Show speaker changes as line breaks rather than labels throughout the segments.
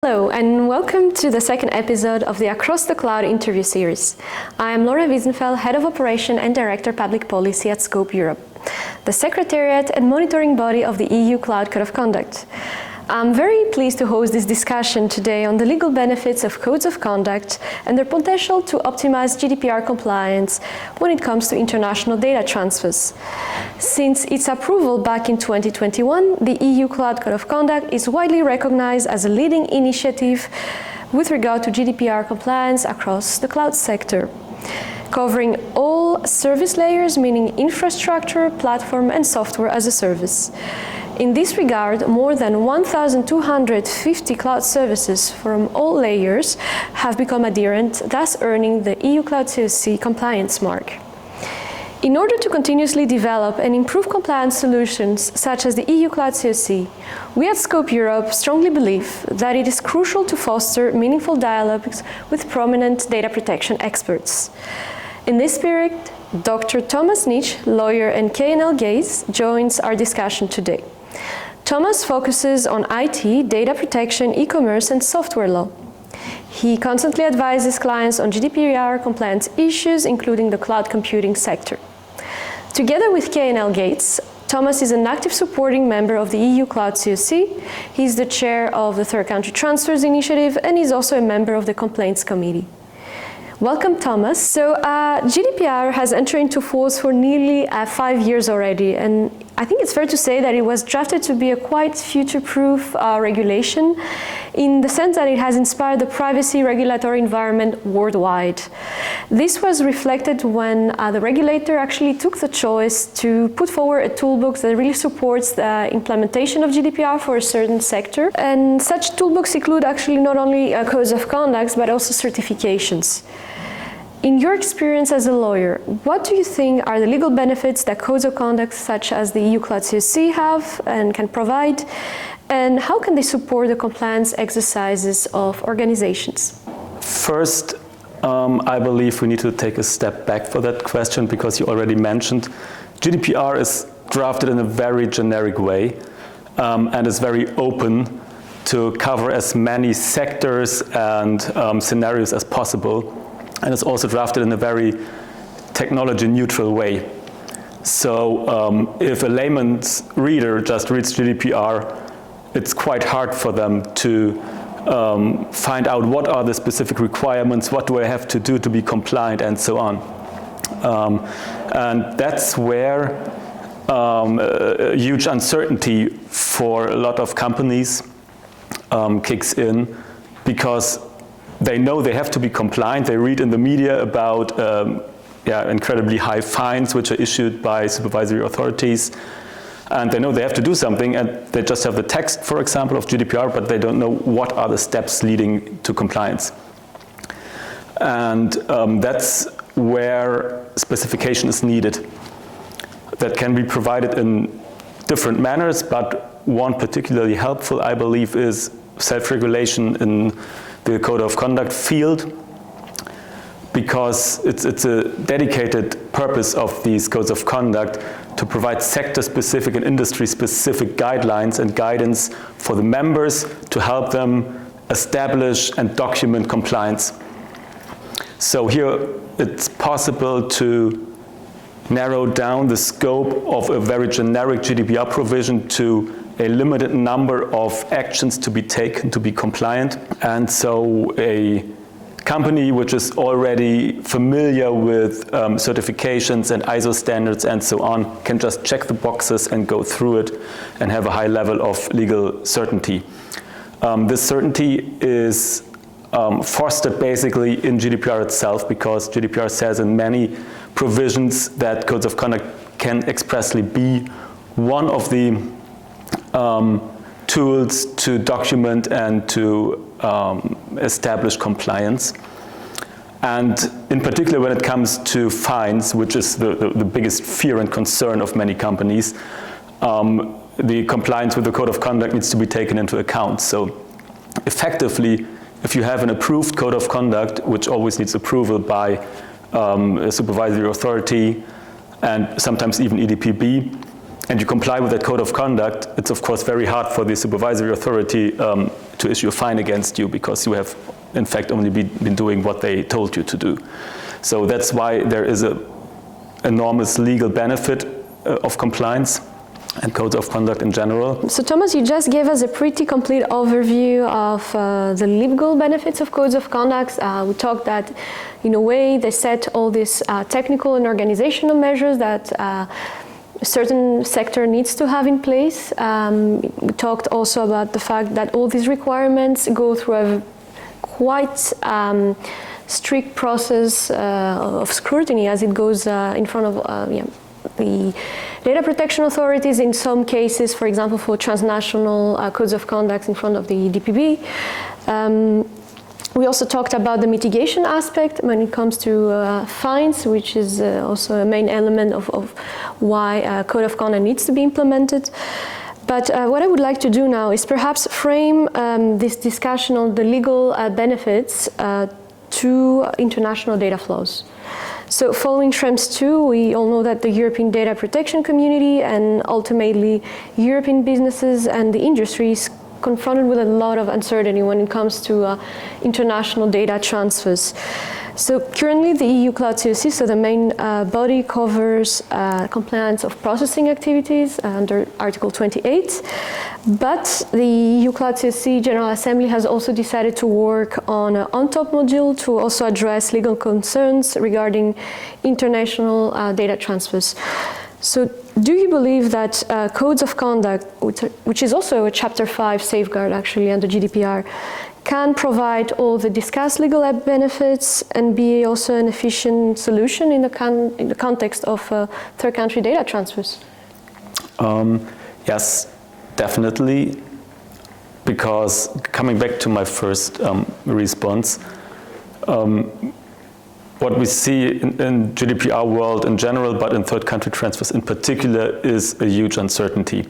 Hello and welcome to the second episode of the Across the Cloud interview series. I am Laura Wiesenfeld, Head of Operation and Director Public Policy at Scope Europe, the Secretariat and monitoring body of the EU Cloud Code of Conduct. I'm very pleased to host this discussion today on the legal benefits of codes of conduct and their potential to optimize GDPR compliance when it comes to international data transfers. Since its approval back in 2021, the EU Cloud Code of Conduct is widely recognized as a leading initiative with regard to GDPR compliance across the cloud sector, covering all service layers, meaning infrastructure, platform, and software as a service. In this regard, more than 1,250 cloud services from all layers have become adherent, thus earning the EU Cloud CoC compliance mark. In order to continuously develop and improve compliance solutions such as the EU Cloud CoC, we at Scope Europe strongly believe that it is crucial to foster meaningful dialogues with prominent data protection experts. In this spirit, Dr. Thomas Nietsch, lawyer and K&L Gates, joins our discussion today. Thomas focuses on IT, data protection, e-commerce, and software law. He constantly advises clients on GDPR compliance issues, including the cloud computing sector. Together with K&L Gates, Thomas is an active supporting member of the EU Cloud CoC. He's the chair of the Third Country Transfers Initiative, and he's also a member of the Complaints Committee. Welcome, Thomas. So GDPR has entered into force for nearly 5 years already, and I think it's fair to say that it was drafted to be a quite future-proof regulation in the sense that it has inspired the privacy regulatory environment worldwide. This was reflected when the regulator actually took the choice to put forward a toolbox that really supports the implementation of GDPR for a certain sector. And such toolbooks include actually not only codes of conduct, but also certifications. In your experience as a lawyer, what do you think are the legal benefits that codes of conduct such as the EU Cloud CoC have and can provide, and how can they support the compliance exercises of organizations?
First, I believe we need to take a step back for that question because you already mentioned GDPR is drafted in a very generic way and is very open to cover as many sectors and scenarios as possible. And it's also drafted in a very technology-neutral way. So if a layman's reader just reads GDPR, it's quite hard for them to find out what are the specific requirements, what do I have to do to be compliant, and so on. And that's where a huge uncertainty for a lot of companies kicks in, because they know they have to be compliant. They read in the media about incredibly high fines which are issued by supervisory authorities, and they know they have to do something, and they just have the text, for example, of GDPR, but they don't know what are the steps leading to compliance. And that's where specification is needed. That can be provided in different manners, but one particularly helpful, I believe, is self-regulation in the code of conduct field, because it's a dedicated purpose of these codes of conduct to provide sector-specific and industry-specific guidelines and guidance for the members to help them establish and document compliance. So here it's possible to narrow down the scope of a very generic GDPR provision to a limited number of actions to be taken to be compliant. And so a company which is already familiar with certifications and ISO standards and so on can just check the boxes and go through it and have a high level of legal certainty. This certainty is fostered basically in GDPR itself, because GDPR says in many provisions that codes of conduct can expressly be one of the tools to document and to establish compliance. And in particular, when it comes to fines, which is the biggest fear and concern of many companies, the compliance with the code of conduct needs to be taken into account. So effectively, if you have an approved code of conduct, which always needs approval by a supervisory authority and sometimes even EDPB, and you comply with that code of conduct, it's of course very hard for the supervisory authority to issue a fine against you because you have, in fact, only been doing what they told you to do. So that's why there is an enormous legal benefit of compliance and codes of conduct in general.
So Thomas, you just gave us a pretty complete overview of the legal benefits of codes of conduct. We talked that, in a way, they set all these technical and organizational measures that a certain sector needs to have in place. We talked also about the fact that all these requirements go through a quite strict process of scrutiny as it goes in front of the data protection authorities in some cases, for example, for transnational codes of conduct in front of the DPB. We also talked about the mitigation aspect when it comes to fines, which is also a main element of why a code of conduct needs to be implemented. But what I would like to do now is perhaps frame this discussion on the legal benefits to international data flows. So following Schrems 2, we all know that the European data protection community and ultimately European businesses and the industry is confronted with a lot of uncertainty when it comes to international data transfers. So currently the EU Cloud CoC, so the main body, covers compliance of processing activities under Article 28. But the EU Cloud CoC General Assembly has also decided to work on an on-top module to also address legal concerns regarding international data transfers. So do you believe that codes of conduct, which is also a Chapter 5 safeguard actually under GDPR, can provide all the discussed legal benefits and be also an efficient solution in the context of third country data transfers?
Yes, definitely. Because coming back to my first response, what we see in GDPR world in general, but in third country transfers in particular, is a huge uncertainty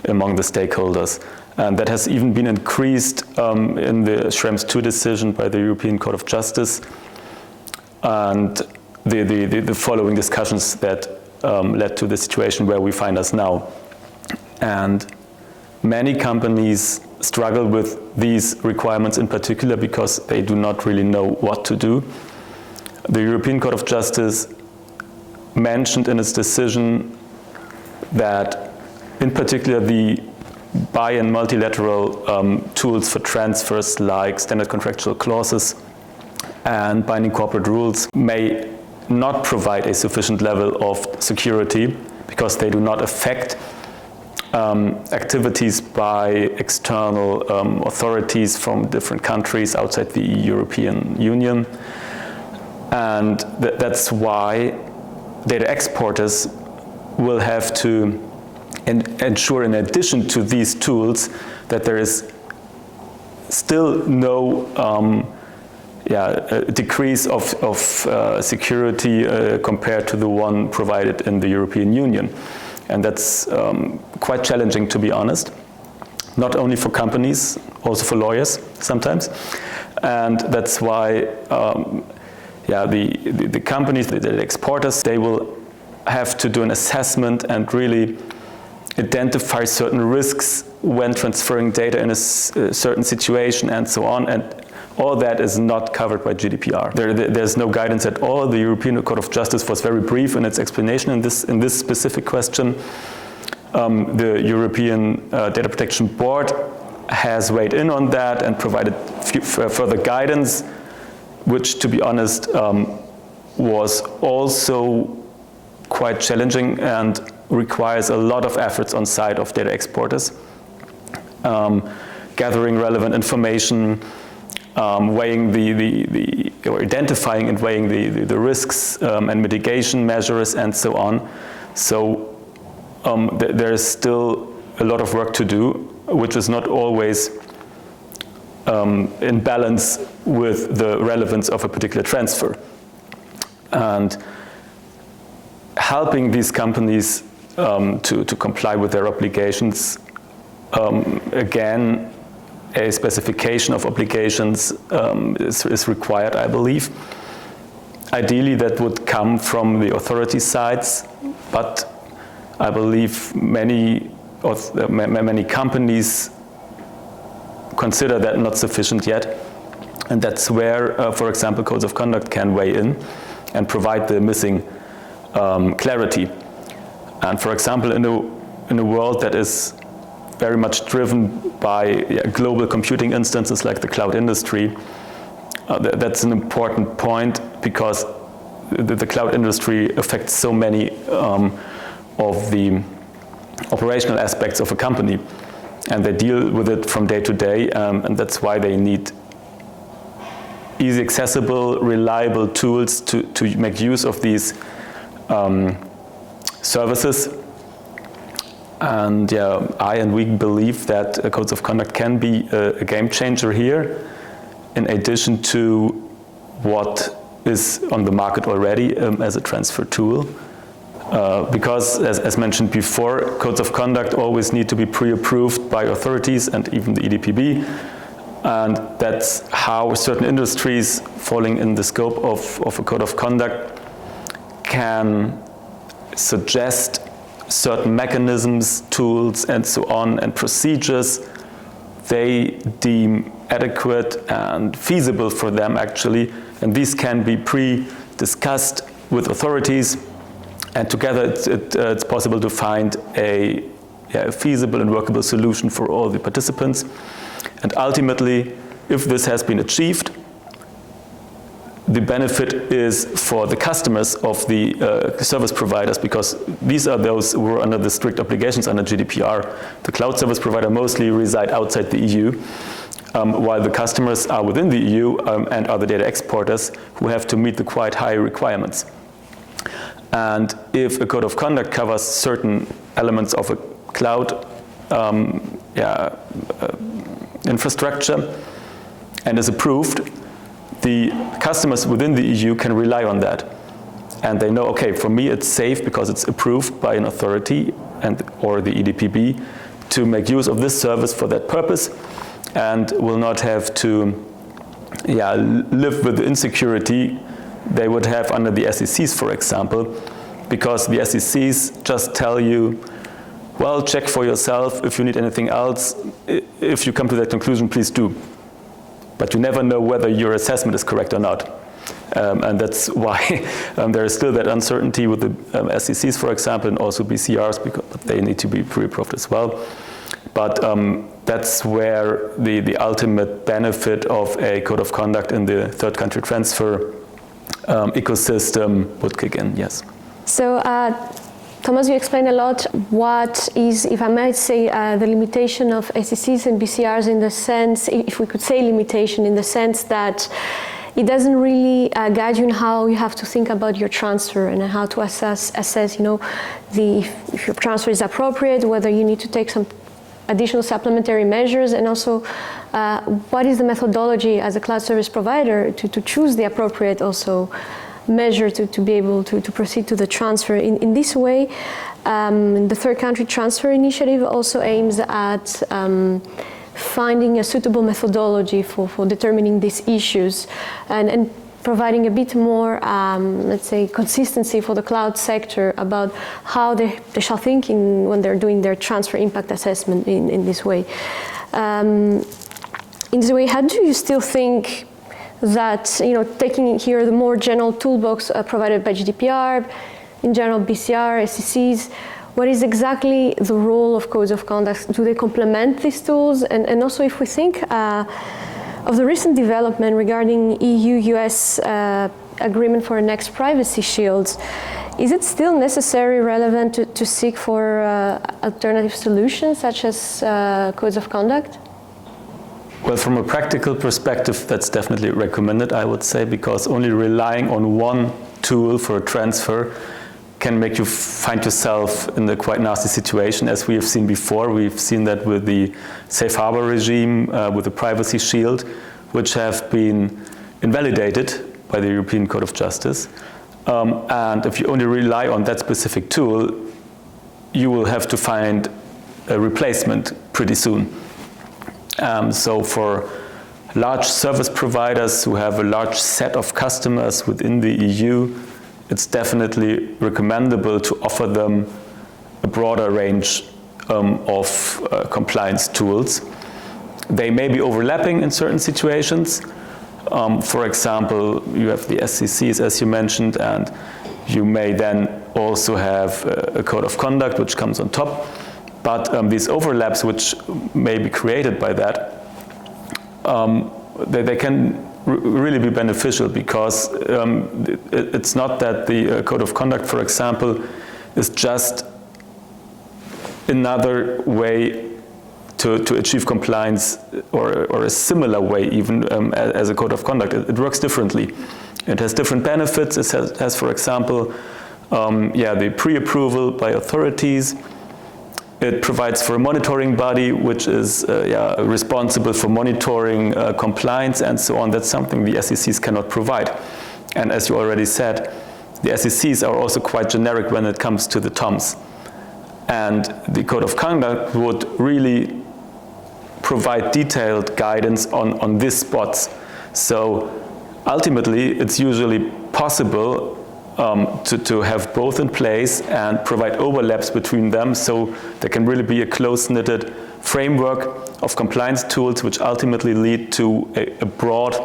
among the stakeholders. And that has even been increased in the Schrems 2 decision by the European Court of Justice and the following discussions that led to the situation where we find us now. And many companies struggle with these requirements in particular because they do not really know what to do. The European Court of Justice mentioned in its decision that in particular the bi- and multilateral tools for transfers like standard contractual clauses and binding corporate rules may not provide a sufficient level of security because they do not affect activities by external authorities from different countries outside the European Union. And that's why data exporters will have to ensure, in addition to these tools, that there is still no decrease of security compared to the one provided in the European Union. And that's quite challenging, to be honest, not only for companies, also for lawyers sometimes. And that's why the companies, the exporters, they will have to do an assessment and really identify certain risks when transferring data in a certain situation and so on, and all that is not covered by GDPR. There's no guidance at all. The European Court of Justice was very brief in its explanation in this specific question. The European Data Protection Board has weighed in on that and provided further guidance, which, to be honest, was also quite challenging and requires a lot of efforts on side of data exporters, gathering relevant information, weighing or identifying and weighing the risks and mitigation measures and so on. So there is still a lot of work to do, which is not always in balance with the relevance of a particular transfer. And helping these companies to comply with their obligations, again, a specification of obligations is required, I believe. Ideally, that would come from the authority sides, but I believe many companies consider that not sufficient yet. And that's where, for example, codes of conduct can weigh in and provide the missing clarity. And for example, in a world that is very much driven by global computing instances like the cloud industry, that's an important point, because the cloud industry affects so many of the operational aspects of a company, and they deal with it from day to day, and that's why they need easy accessible, reliable tools to make use of these services. And I and we believe that codes of conduct can be a game changer here, in addition to what is on the market already as a transfer tool. Because, as mentioned before, codes of conduct always need to be pre-approved by authorities and even the EDPB. And that's how certain industries falling in the scope of a code of conduct can suggest certain mechanisms, tools, and so on, and procedures they deem adequate and feasible for them, actually. And these can be pre-discussed with authorities, and together it's possible to find a feasible and workable solution for all the participants. And ultimately, if this has been achieved, the benefit is for the customers of the service providers, because these are those who are under the strict obligations under GDPR. The cloud service provider mostly reside outside the EU, while the customers are within the EU and are the data exporters who have to meet the quite high requirements. And if a code of conduct covers certain elements of a cloud infrastructure and is approved, the customers within the EU can rely on that. And they know, okay, for me it's safe because it's approved by an authority or the EDPB to make use of this service for that purpose, and will not have to live with the insecurity they would have under the SECs, for example, because the SECs just tell you, well, check for yourself. If you need anything else, if you come to that conclusion, please do. But you never know whether your assessment is correct or not. And that's why there is still that uncertainty with the SECs, for example, and also BCRs, because they need to be pre-approved as well. But that's where the ultimate benefit of a code of conduct in the third country transfer ecosystem would kick in, yes.
So, Thomas, you explained a lot what is, if I might say, the limitation of SECs and BCRs, in the sense, if we could say limitation, in the sense that it doesn't really guide you in how you have to think about your transfer and how to assess, if your transfer is appropriate, whether you need to take some additional supplementary measures, and also what is the methodology as a cloud service provider to choose the appropriate also measure to be able to proceed to the transfer. In this way, the third country transfer initiative also aims at finding a suitable methodology for determining these issues and providing a bit more, let's say, consistency for the cloud sector about how they shall think when they're doing their transfer impact assessment in this way. In this way, how do you still think that, taking here the more general toolbox provided by GDPR, in general BCR, SECs, what is exactly the role of codes of conduct? Do they complement these tools? And also, if we think of the recent development regarding EU-US agreement for next privacy shields, is it still necessary, relevant to seek for alternative solutions such as codes of conduct?
Well, from a practical perspective, that's definitely recommended, I would say, because only relying on one tool for a transfer can make you find yourself in a quite nasty situation, as we have seen before. We've seen that with the safe harbor regime, with the privacy shield, which have been invalidated by the European Court of Justice. And if you only rely on that specific tool, you will have to find a replacement pretty soon. So for large service providers who have a large set of customers within the EU, it's definitely recommendable to offer them a broader range of compliance tools. They may be overlapping in certain situations. For example, you have the SCCs, as you mentioned, and you may then also have a code of conduct which comes on top. But these overlaps which may be created by that, they can really be beneficial, because it's not that the code of conduct, for example, is just another way to achieve compliance, or a similar way even as a code of conduct. It works differently. It has different benefits. It has, for example, the pre-approval by authorities. It provides for a monitoring body which is responsible for monitoring compliance and so on. That's something the SECs cannot provide. And as you already said, the SECs are also quite generic when it comes to the TOMs. And the code of conduct would really provide detailed guidance on these spots. So ultimately, it's usually possible to have both in place and provide overlaps between them, so there can really be a close-knitted framework of compliance tools which ultimately lead to a broad,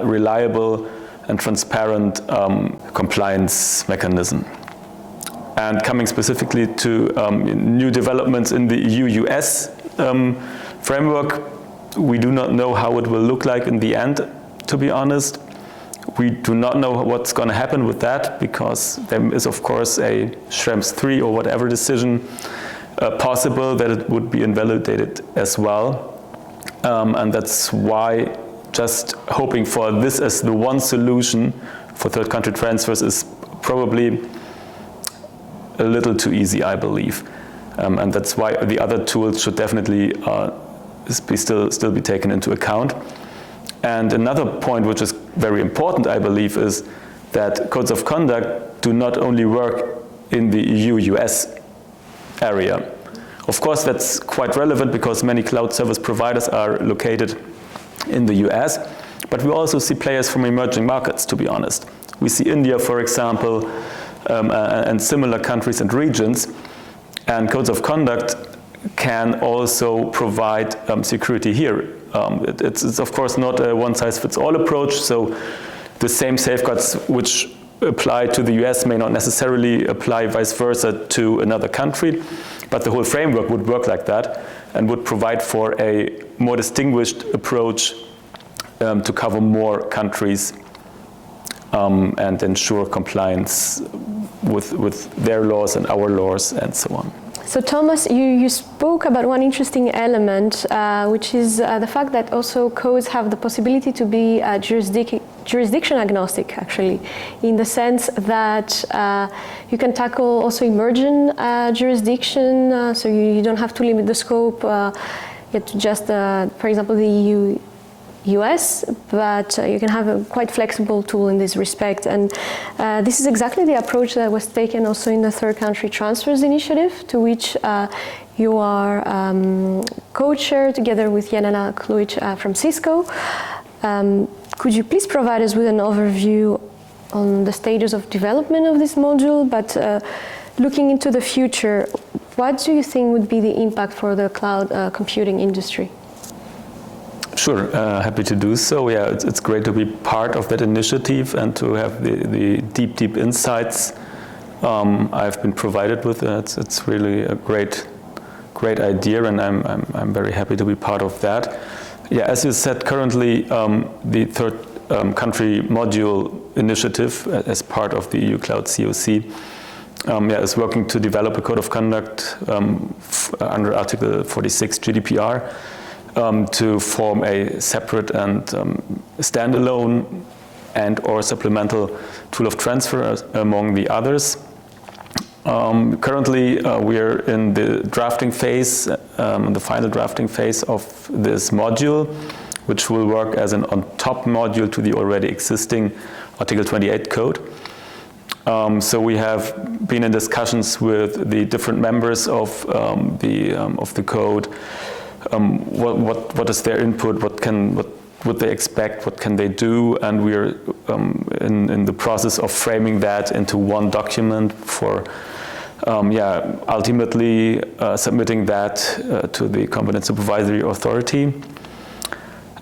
reliable and transparent compliance mechanism. And coming specifically to new developments in the EU-US framework, we do not know how it will look like in the end, to be honest. We do not know what's going to happen with that, because there is, of course, a Schrems 3 or whatever decision possible that it would be invalidated as well. And that's why just hoping for this as the one solution for third country transfers is probably a little too easy, I believe. And that's why the other tools should definitely still be taken into account. And another point which is very important, I believe, is that codes of conduct do not only work in the EU-US area. Of course, that's quite relevant because many cloud service providers are located in the US, but we also see players from emerging markets, to be honest. We see India, for example, and similar countries and regions, and codes of conduct can also provide security here. It's of course not a one-size-fits-all approach, so the same safeguards which apply to the US may not necessarily apply vice versa to another country, but the whole framework would work like that and would provide for a more distinguished approach to cover more countries and ensure compliance with their laws and our laws and so on.
So Thomas, you spoke about one interesting element, which is the fact that also codes have the possibility to be jurisdiction agnostic, actually, in the sense that you can tackle also emerging jurisdiction, so you don't have to limit the scope yet to just, for example, the EU US, but you can have a quite flexible tool in this respect. And this is exactly the approach that was taken also in the third country transfers initiative, to which you are co-chair together with Jelena Kluic from Cisco. Could you please provide us with an overview on the stages of development of this module, but looking into the future, what do you think would be the impact for the cloud computing industry?
Sure, happy to do so. Yeah, it's great to be part of that initiative and to have the deep insights I've been provided with. It's really a great idea, and I'm very happy to be part of that. Yeah, as you said, currently the third country module initiative, as part of the EU Cloud CoC, is working to develop a code of conduct under Article 46 GDPR. To form a separate and standalone and or supplemental tool of transfer among the others. Currently, we are in the drafting phase, the final drafting phase of this module, which will work as an on-top module to the already existing Article 28 code. So we have been in discussions with the different members of the code. What is their input? What would they expect? What can they do? And we are in the process of framing that into one document for ultimately submitting that to the competent supervisory authority.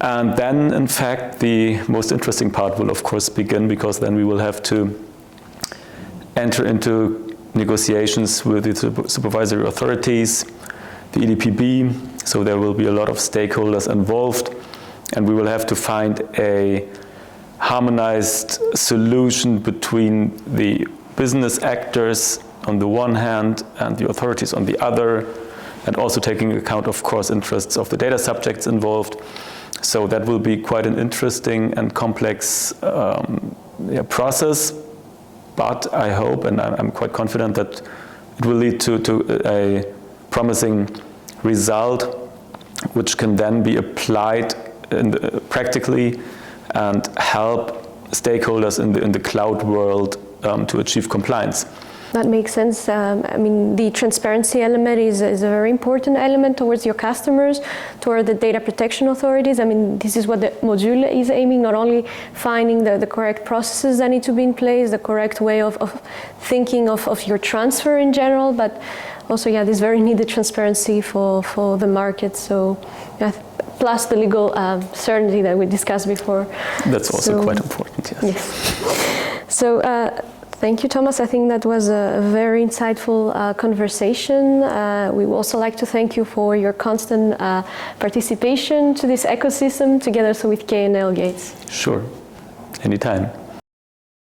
And then, in fact, the most interesting part will, of course, begin, because then we will have to enter into negotiations with the supervisory authorities, the EDPB, so there will be a lot of stakeholders involved, and we will have to find a harmonized solution between the business actors on the one hand and the authorities on the other, and also taking account, of course, interests of the data subjects involved. So that will be quite an interesting and complex process, but I hope, and I'm quite confident, that it will lead to a promising result, which can then be applied practically and help stakeholders in the cloud world to achieve compliance.
That makes sense. I mean, the transparency element is a very important element towards your customers, toward the data protection authorities. I mean, this is what the module is aiming, not only finding the correct processes that need to be in place, the correct way of thinking of your transfer in general, but also, this very needed transparency for the market. So, plus the legal certainty that we discussed before.
That's also quite important, yes.
So, thank you, Thomas. I think that was a very insightful conversation. We would also like to thank you for your constant participation to this ecosystem together with K&L Gates.
Sure, anytime.